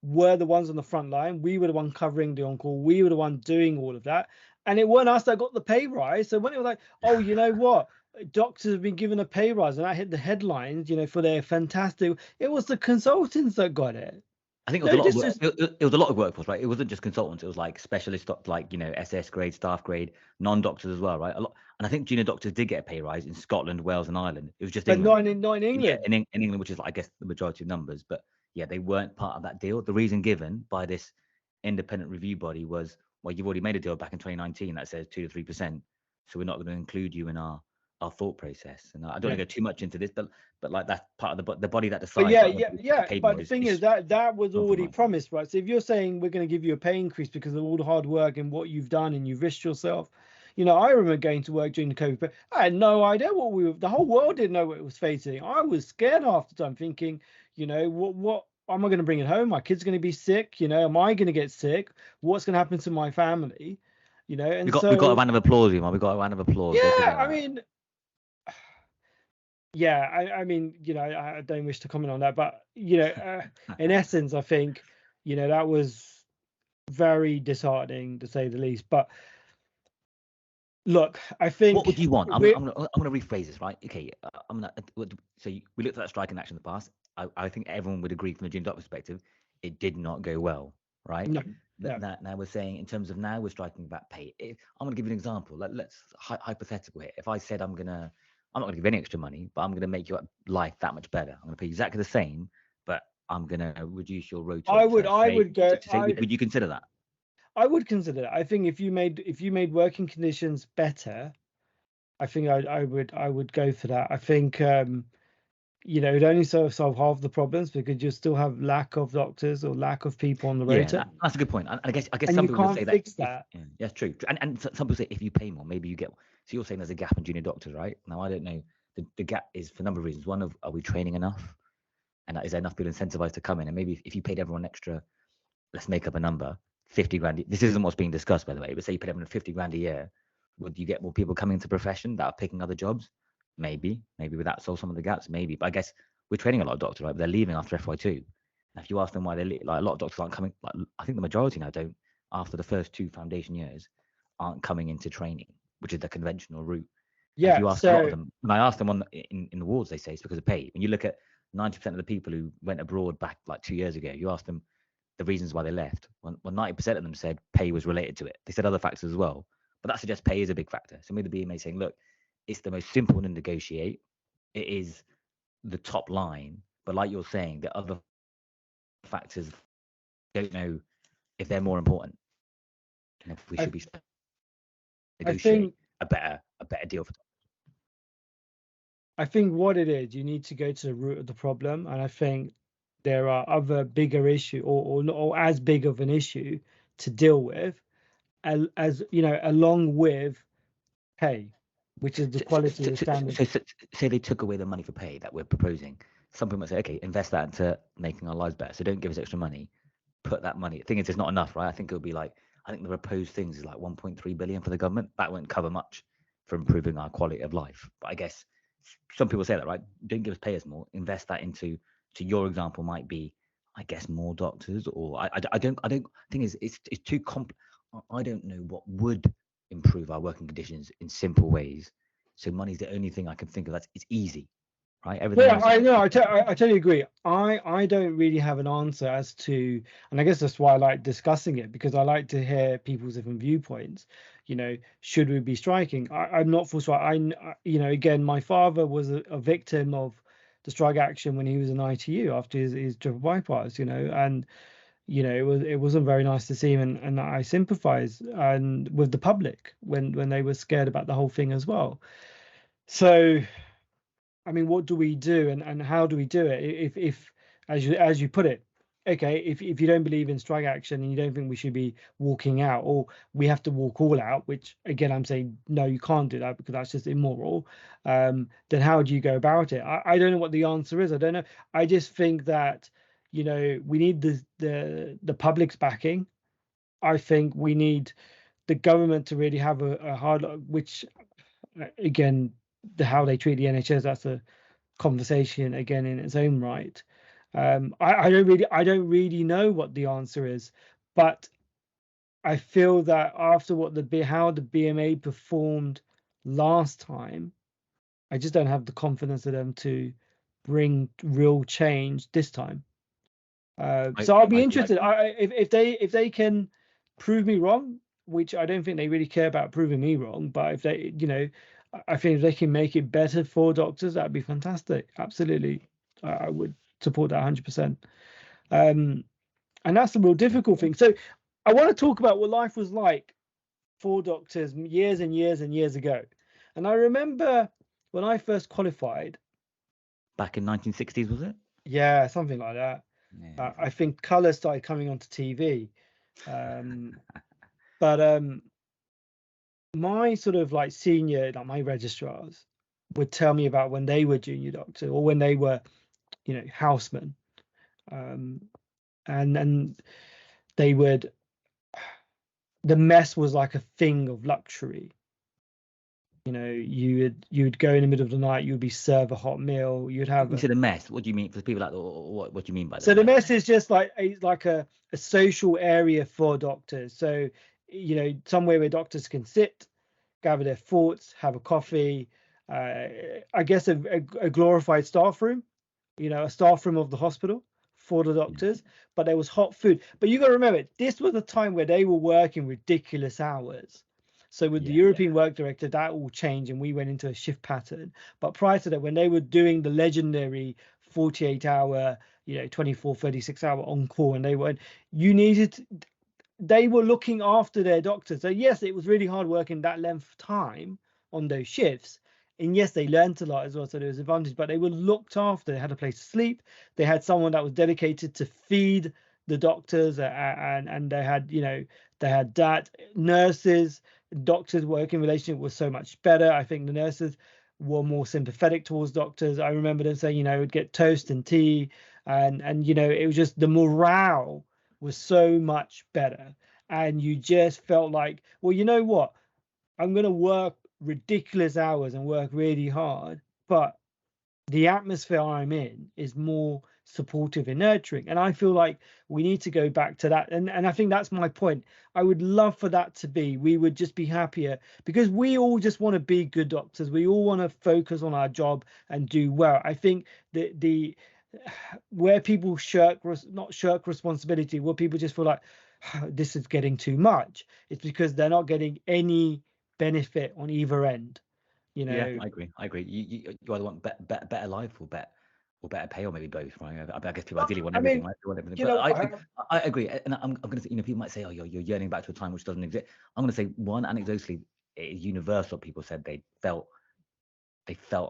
[SPEAKER 1] were the ones on the front line. We were the one covering the on-call. We were the one doing all of that. And it weren't us that got the pay rise. So when it was like, oh, you know what? Doctors have been given a pay rise, and I hit the headlines, for their fantastic. It was the consultants that got it.
[SPEAKER 2] I think it was a lot of workforce, right? It wasn't just consultants. It was like specialists, like SS grade, staff grade, non-doctors as well, right? A lot, and I think junior doctors did get a pay rise in Scotland, Wales, and Ireland. It was just England.
[SPEAKER 1] But not in England.
[SPEAKER 2] Yeah, in England, which is, I guess, the majority of numbers. But yeah, they weren't part of that deal. The reason given by this independent review body was, well, you've already made a deal back in 2019 that says 2 to 3%, so we're not going to include you in our thought process. And I don't want to go too much into this, but like that's part of the body that decides.
[SPEAKER 1] But the thing is that was already promised, right? So if you're saying we're going to give you a pay increase because of all the hard work and what you've done and you've risked yourself, I remember going to work during the COVID, but I had no idea the whole world didn't know what it was facing. I was scared half the time, thinking, what am I going to bring it home? My kid's going to be sick. Am I going to get sick? What's going to happen to my family? And
[SPEAKER 2] we got a round of applause, Umar. We got a round of applause.
[SPEAKER 1] Yeah, I mean, Yeah, I mean, I don't wish to comment on that, but in essence, I think, that was very disheartening to say the least. But look, I
[SPEAKER 2] What would
[SPEAKER 1] think
[SPEAKER 2] you want?
[SPEAKER 1] we're
[SPEAKER 2] I'm gonna rephrase this, right? Okay, I'm gonna. We looked at that strike in action in the past. I think everyone would agree from the junior doctor perspective, it did not go well, right?
[SPEAKER 1] no, no.
[SPEAKER 2] That now we're saying in terms of now we're striking back pay. I'm gonna give you an example. Let's hypothetical here. If I said I'm not gonna give any extra money, but I'm gonna make your life that much better. I'm gonna pay exactly the same, but I'm gonna reduce your rota to
[SPEAKER 1] I
[SPEAKER 2] say
[SPEAKER 1] would go.
[SPEAKER 2] would you consider that?
[SPEAKER 1] I would consider that. I think if you made working conditions better, I think I would go for that. I think it'd only solve half the problems because you still have lack of doctors or lack of people on the
[SPEAKER 2] Yeah,
[SPEAKER 1] rota,
[SPEAKER 2] that's a good point. And I guess
[SPEAKER 1] and
[SPEAKER 2] some
[SPEAKER 1] you
[SPEAKER 2] people would
[SPEAKER 1] can't
[SPEAKER 2] say that
[SPEAKER 1] fix
[SPEAKER 2] if
[SPEAKER 1] that.
[SPEAKER 2] yeah, that's true. And some people say if you pay more, maybe you get. So you're saying there's a gap in junior doctors, right? Now I don't know. The gap is for a number of reasons. One of are we training enough, and is there enough people incentivized to come in? And maybe if you paid everyone extra, let's make up a number, 50 grand. This isn't what's being discussed, by the way. But say you paid everyone 50 grand a year, would you get more people coming into the profession that are picking other jobs? Maybe would that solve some of the gaps? Maybe. But I guess we're training a lot of doctors, right? But they're leaving after FY2. If you ask them why they like a lot of doctors aren't coming, like I think the majority now don't after the first 2 foundation years aren't coming into training, which is the conventional route. And if
[SPEAKER 1] Yeah.
[SPEAKER 2] you ask a lot of
[SPEAKER 1] So
[SPEAKER 2] them, when I ask them in the wards, they say it's because of pay. When you look at 90% of the people who went abroad back like 2 years ago, you ask them the reasons why they left. Well, 90% of them said pay was related to it. They said other factors as well, but that suggests pay is a big factor. So maybe the BMA saying, look, it's the most simple to negotiate. It is the top line, but like you're saying, the other factors don't know if they're more important and if we
[SPEAKER 1] I
[SPEAKER 2] should be
[SPEAKER 1] I
[SPEAKER 2] negotiate
[SPEAKER 1] think
[SPEAKER 2] a better deal for.
[SPEAKER 1] I think what it is, you need to go to the root of the problem, and I think there are other bigger issue or as big of an issue to deal with as along with pay, which is the
[SPEAKER 2] So, so,
[SPEAKER 1] quality
[SPEAKER 2] so,
[SPEAKER 1] of the
[SPEAKER 2] so,
[SPEAKER 1] standard.
[SPEAKER 2] so, so say they took away the money for pay that we're proposing. Some people might say, okay, invest that into making our lives better. So don't give us extra money. Put that money. The thing is, it's not enough, right? I think it'll be like, I think the proposed things is like 1.3 billion for the government. That won't cover much for improving our quality of life. But I guess some people say that, right? Don't give us payers more. Invest that into. To your example, might be, I guess, more doctors, or I don't. Thing is, it's too complex. I don't know what would improve our working conditions in simple ways. So money's the only thing I can think of that's it's easy, right? Everything
[SPEAKER 1] Yeah,
[SPEAKER 2] else is
[SPEAKER 1] I know.
[SPEAKER 2] complicated.
[SPEAKER 1] I totally agree. I don't really have an answer as to, and I guess that's why I like discussing it because I like to hear people's different viewpoints. Should we be striking? I'm not for strike. Again, my father was a victim of the strike action when he was in ITU after his triple bypass. And it wasn't very nice to see him, and I sympathise and with the public when they were scared about the whole thing as well. So. I mean, what do we do and how do we do it? If as you put it, okay, if you don't believe in strike action and you don't think we should be walking out or we have to walk all out, which again I'm saying no, you can't do that because that's just immoral. Then how do you go about it? I don't know what the answer is. I don't know. I just think that we need the public's backing. I think we need the government to really have a hard, which again, how they treat the NHS, that's a conversation again in its own right. I don't really know what the answer is, but I feel that after how the BMA performed last time, I just don't have the confidence of them to bring real change this time. So I'll be
[SPEAKER 2] I
[SPEAKER 1] interested. If they can prove me wrong, which I don't think they really care about proving me wrong, but if they, I think if they can make it better for doctors, that'd be fantastic. Absolutely, I would support that 100%. And that's the real difficult thing. So I want to talk about what life was like for doctors years and years and years ago. And I remember when I first qualified,
[SPEAKER 2] back in 1960s, was it?
[SPEAKER 1] yeah, something like that.
[SPEAKER 2] Yeah.
[SPEAKER 1] I think colour started coming onto TV. Um, but my sort of like senior, like my registrars would tell me about when they were junior doctor or when they were, housemen. Um, and they would, the mess was like a thing of luxury. You know, you would go in the middle of the night, you would be served a hot meal, you'd have
[SPEAKER 2] You said a mess. What do you mean for people like what do you mean by the
[SPEAKER 1] so the
[SPEAKER 2] mess?
[SPEAKER 1] mess is just like a social area for doctors. So, you know, somewhere where doctors can sit, gather their thoughts, have a coffee, I guess a glorified staff room, you know, a staff room of the hospital for the
[SPEAKER 2] Yeah,
[SPEAKER 1] doctors. But there was hot food. But you got to remember, this was a time where they were working ridiculous hours. So with the
[SPEAKER 2] yeah, yeah,
[SPEAKER 1] European work director, that all changed and we went into a shift pattern. But prior to that, when they were doing the legendary 48-hour, you know, 24, 36-hour on call, and you needed, they were looking after their doctors. So yes, it was really hard work in that length of time on those shifts. And yes, they learned a lot as well. So there was advantage, but they were looked after. They had a place to sleep. They had someone that was dedicated to feed the doctors, and they had, you know, they had that nurses, doctors working relationship was so much better. I think the nurses were more sympathetic towards doctors. I remember them saying, you know, would get toast and tea, and you know, it was just the morale was so much better. And you just felt like, well, you know what? I'm going to work ridiculous hours and work really hard, but the atmosphere I'm in is more supportive and nurturing. And I feel like we need to go back to that. And I think that's my point. I would love for that to be, we would just be happier because we all just want to be good doctors. We all want to focus on our job and do well. I think the where people not shirk responsibility, where people just feel like this is getting too much, it's because they're not getting any benefit on either end, you
[SPEAKER 2] yeah.
[SPEAKER 1] know.
[SPEAKER 2] I agree. I agree. You either want better life or better pay, or maybe both, right? I guess people
[SPEAKER 1] Well,
[SPEAKER 2] ideally want
[SPEAKER 1] I
[SPEAKER 2] everything,
[SPEAKER 1] mean,
[SPEAKER 2] right? They want everything.
[SPEAKER 1] you
[SPEAKER 2] But
[SPEAKER 1] know,
[SPEAKER 2] I agree, and I'm going to say, you know, people might say, oh, you're yearning back to a time which doesn't exist. I'm going to say one anecdotally, it is universal. People said they felt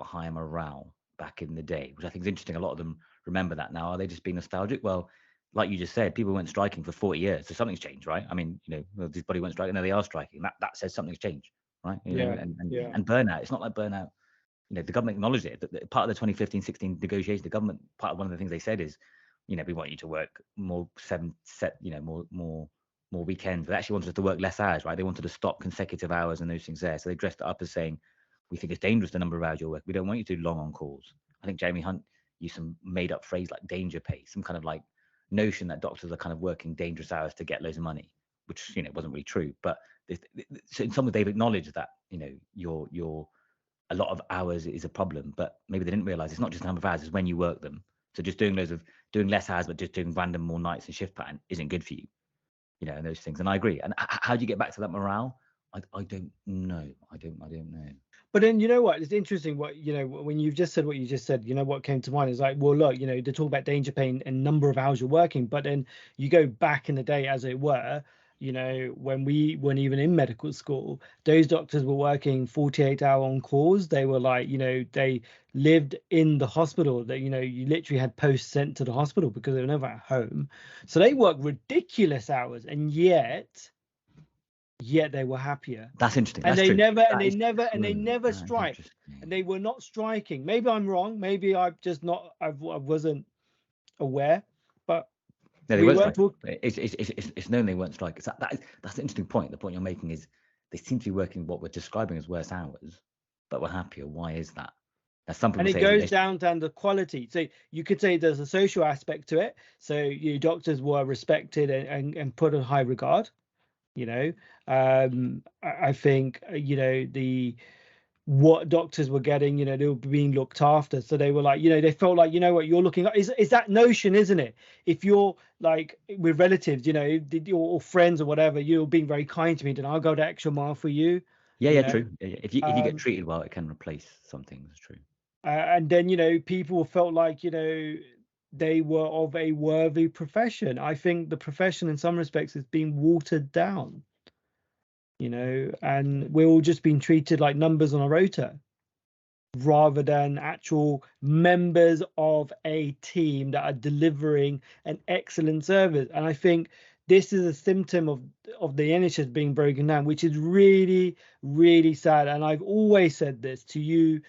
[SPEAKER 2] high morale back in the day, which I think is interesting. A lot of them remember that now. Are they just being nostalgic? Well, like you just said, people went striking for 40 years, so something's changed, right? I mean, you know, well, this body went striking, now they are striking. That says something's changed, right? You know,
[SPEAKER 1] yeah, yeah.
[SPEAKER 2] and burnout. It's not like burnout. You know, the government acknowledged it. That part of the 2015-16 negotiation, the government, part of one of the things they said is, you know, we want you to work more you know, more weekends. They actually wanted us to work less hours, right? They wanted to stop consecutive hours and those things there. So they dressed it up as saying, we think it's dangerous the number of hours you work. We don't want you to do long on calls. I think Jeremy Hunt used some made up phrase like danger pay, some kind of like notion that doctors are kind of working dangerous hours to get loads of money, which, you know, wasn't really true. But so in some way they've acknowledged that, you know, your a lot of hours is a problem, but maybe they didn't realize it's not just the number of hours, it's when you work them. So just doing less hours, but just doing random more nights and shift pattern isn't good for you, you know, and those things. And I agree. And how do you get back to that morale? I don't know. I don't know.
[SPEAKER 1] But then you know what? It's interesting what, you know, when you've just said what you just said, you know, what came to mind is like, well, look, you know, they talk about danger pain and number of hours you're working, but then you go back in the day, as it were, you know, when we weren't even in medical school, those doctors were working 48-hour on calls. They were like, you know, they lived in the hospital. That, you know, you literally had posts sent to the hospital because they were never at home. So they worked ridiculous hours, and yet they were happier.
[SPEAKER 2] That's interesting.
[SPEAKER 1] And
[SPEAKER 2] That's
[SPEAKER 1] they
[SPEAKER 2] true.
[SPEAKER 1] never
[SPEAKER 2] That is
[SPEAKER 1] they
[SPEAKER 2] true.
[SPEAKER 1] never
[SPEAKER 2] That is
[SPEAKER 1] striked, and
[SPEAKER 2] interesting.
[SPEAKER 1] they were not striking. Maybe I'm wrong, maybe I've just not, I wasn't aware, but
[SPEAKER 2] No, they
[SPEAKER 1] we
[SPEAKER 2] weren't
[SPEAKER 1] weren't
[SPEAKER 2] striking.
[SPEAKER 1] talking.
[SPEAKER 2] It's known they weren't striking. That's an interesting point. The point you're making is they seem to be working what we're describing as worse hours, but we're happier. Why is that? Now, some
[SPEAKER 1] And
[SPEAKER 2] people
[SPEAKER 1] it
[SPEAKER 2] say
[SPEAKER 1] goes down to the quality. So you could say there's a social aspect to it. So your doctors were respected and put in high regard, you know. I think, you know, the what doctors were getting, you know, they were being looked after. So they were like, you know, they felt like, you know what, you're looking at is that notion, isn't it? If you're like with relatives, you know, or friends or whatever, you're being very kind to me, then I'll go the extra mile for you,
[SPEAKER 2] yeah,
[SPEAKER 1] you
[SPEAKER 2] yeah,
[SPEAKER 1] know.
[SPEAKER 2] true. Yeah, yeah. If you get treated well, it can replace some things. True.
[SPEAKER 1] And then, you know, people felt like, you know, they were of a worthy profession. I think the profession in some respects is being watered down, you know, and we're all just being treated like numbers on a rota, rather than actual members of a team that are delivering an excellent service. And I think this is a symptom of the NHS being broken down, which is really, really sad. And I've always said this to you,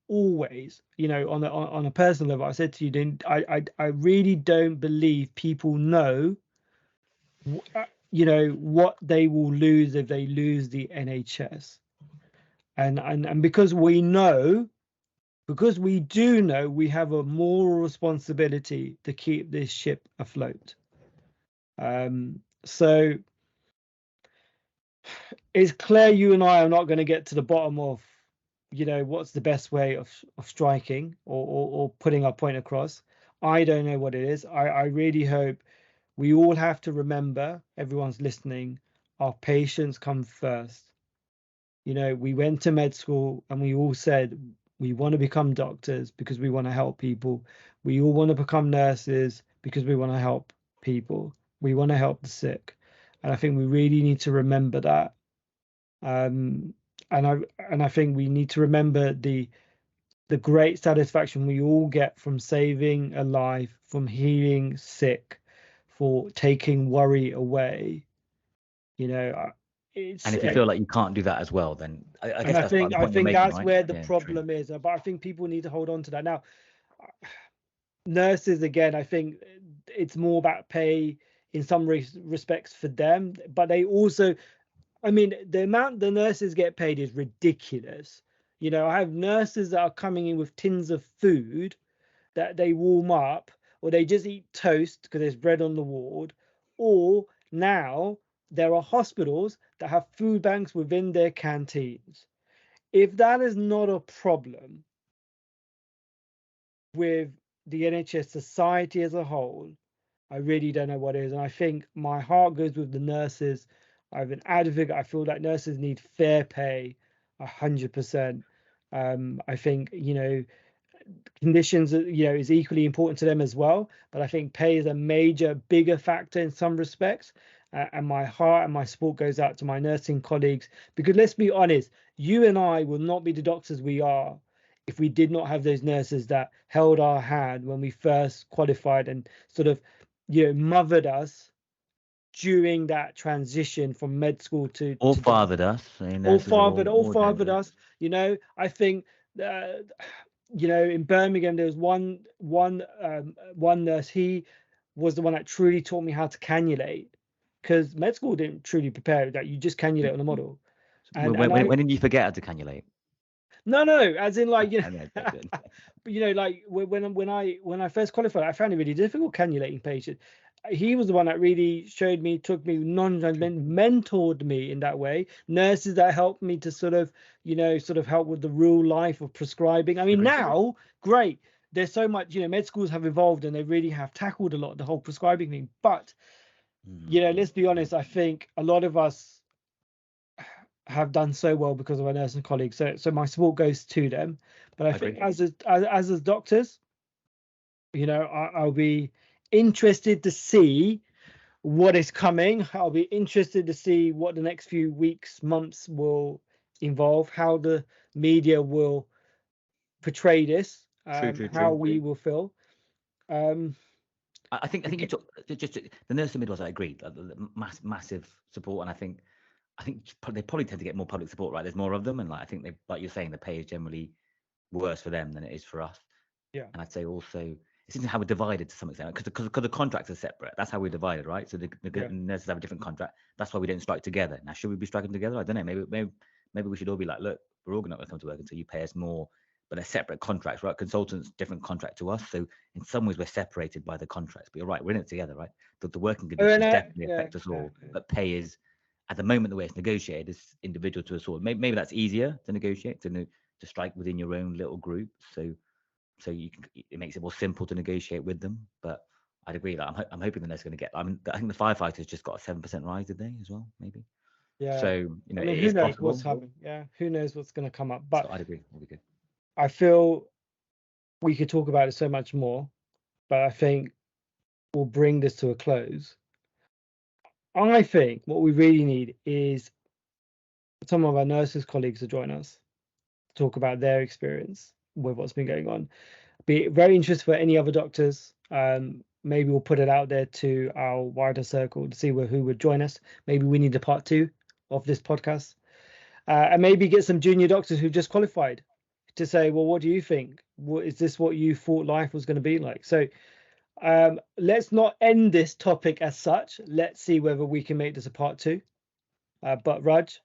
[SPEAKER 1] always, you know, on a personal level. I said to you, then I really don't believe people know, you know, what they will lose if they lose the NHS. And because we know, because we do know, we have a moral responsibility to keep this ship afloat. So it's clear you and I are not going to get to the bottom of, what's the best way of striking or putting our point across. I don't know what it is. I really hope we all have to remember, everyone's listening, our patients come first. We went to med school and we all said we want to become doctors because we want to help people. We all want to become nurses because we want to help people. We want to help the sick. And I think we really need to remember that. And I think we need to remember the great satisfaction we all get from saving a life, from healing sick, for taking worry away. It's
[SPEAKER 2] And if you feel like you can't do that as well, then I guess
[SPEAKER 1] and
[SPEAKER 2] that's part of the
[SPEAKER 1] I
[SPEAKER 2] point you're
[SPEAKER 1] think
[SPEAKER 2] making,
[SPEAKER 1] that's
[SPEAKER 2] right?
[SPEAKER 1] where the
[SPEAKER 2] Yeah, true.
[SPEAKER 1] problem is. But I think people need to hold on to that. Now, nurses, again, I think it's more about pay in some respects for them, but they also, I mean, the amount the nurses get paid is ridiculous. I have nurses that are coming in with tins of food that they warm up, or they just eat toast because there's bread on the ward, or now there are hospitals that have food banks within their canteens. If that is not a problem with the NHS society as a whole, I really don't know what is. And I think my heart goes with the nurses. I'm an advocate. I feel like nurses need fair pay, 100%. I think, conditions, is equally important to them as well. But I think pay is a major, bigger factor in some respects. And my heart and my support goes out to my nursing colleagues, because let's be honest, you and I will not be the doctors we are if we did not have those nurses that held our hand when we first qualified and sort of, mothered us during that transition from med school to
[SPEAKER 2] Or
[SPEAKER 1] doctor.
[SPEAKER 2] fathered us,
[SPEAKER 1] All
[SPEAKER 2] nurses
[SPEAKER 1] fathered, all
[SPEAKER 2] or
[SPEAKER 1] fathered
[SPEAKER 2] dentists.
[SPEAKER 1] us. I think uh, in Birmingham there was one nurse. He was the one that truly taught me how to cannulate, because med school didn't truly prepare that. You just cannulate on a model. And I
[SPEAKER 2] When did you forget how to cannulate?
[SPEAKER 1] no, as in like,
[SPEAKER 2] I know,
[SPEAKER 1] but like when I first qualified, I found it really difficult cannulating patients. He was the one that really showed me, took me mentored me in that way. Nurses that helped me to sort of help with the real life of prescribing. I mean, now great, there's so much, med schools have evolved and they really have tackled a lot of the whole prescribing thing. But let's be honest, I think a lot of us have done so well because of our nursing colleagues. So my support goes to them. But I think as doctors, I'll be interested to see what is coming. I'll be interested to see what the next few weeks, months will involve, how the media will portray this, how we will feel.
[SPEAKER 2] I think you took just the nursing midwives. I agree, massive support, and I think they probably tend to get more public support, right? There's more of them, and I think they, like you're saying, the pay is generally worse for them than it is for us.
[SPEAKER 1] Yeah.
[SPEAKER 2] And I'd say also it seems how we're divided to some extent, because the contracts are separate. That's how we're divided, right? So the nurses have a different contract. That's why we don't strike together. Now, should we be striking together? I don't know. Maybe we should all be like, look, we're all not going to come to work until you pay us more. But they're separate contracts, right? Consultants, different contract to us. So in some ways, we're separated by the contracts. But you're right, we're in it together, right? The working conditions definitely affect us all. But pay is, at the moment, the way it's negotiated is individual to us all. Maybe that's easier to negotiate, to strike within your own little group. So you can, it makes it more simple to negotiate with them. But I'd agree that I'm hoping that they're going to get. I think the firefighters just got a 7% rise, did they as well? Maybe.
[SPEAKER 1] Yeah.
[SPEAKER 2] So
[SPEAKER 1] I mean,
[SPEAKER 2] it
[SPEAKER 1] who
[SPEAKER 2] is
[SPEAKER 1] knows
[SPEAKER 2] possible.
[SPEAKER 1] what's happening? Yeah, who knows what's going to come up? But
[SPEAKER 2] so I'd agree. It'll be good.
[SPEAKER 1] I feel we could talk about it so much more, but I think we'll bring this to a close. I think what we really need is some of our nurses colleagues to join us to talk about their experience with what's been going on. Be very interested for any other doctors. Maybe we'll put it out there to our wider circle to see who would join us. Maybe we need a part 2 of this podcast, and maybe get some junior doctors who just qualified to say, well, what do you think? Is this what you thought life was going to be like? So let's not end this topic as such. Let's see whether we can make this a part 2. But Raj,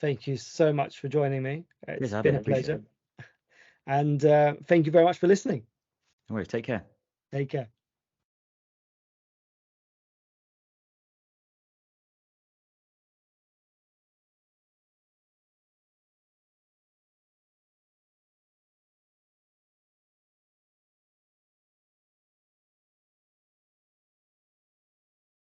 [SPEAKER 1] Thank you so much for joining me.
[SPEAKER 2] Yes,
[SPEAKER 1] It's
[SPEAKER 2] I
[SPEAKER 1] been a
[SPEAKER 2] appreciate
[SPEAKER 1] pleasure.
[SPEAKER 2] it.
[SPEAKER 1] And thank you very much for listening.
[SPEAKER 2] No worries. Take care.
[SPEAKER 1] Take care.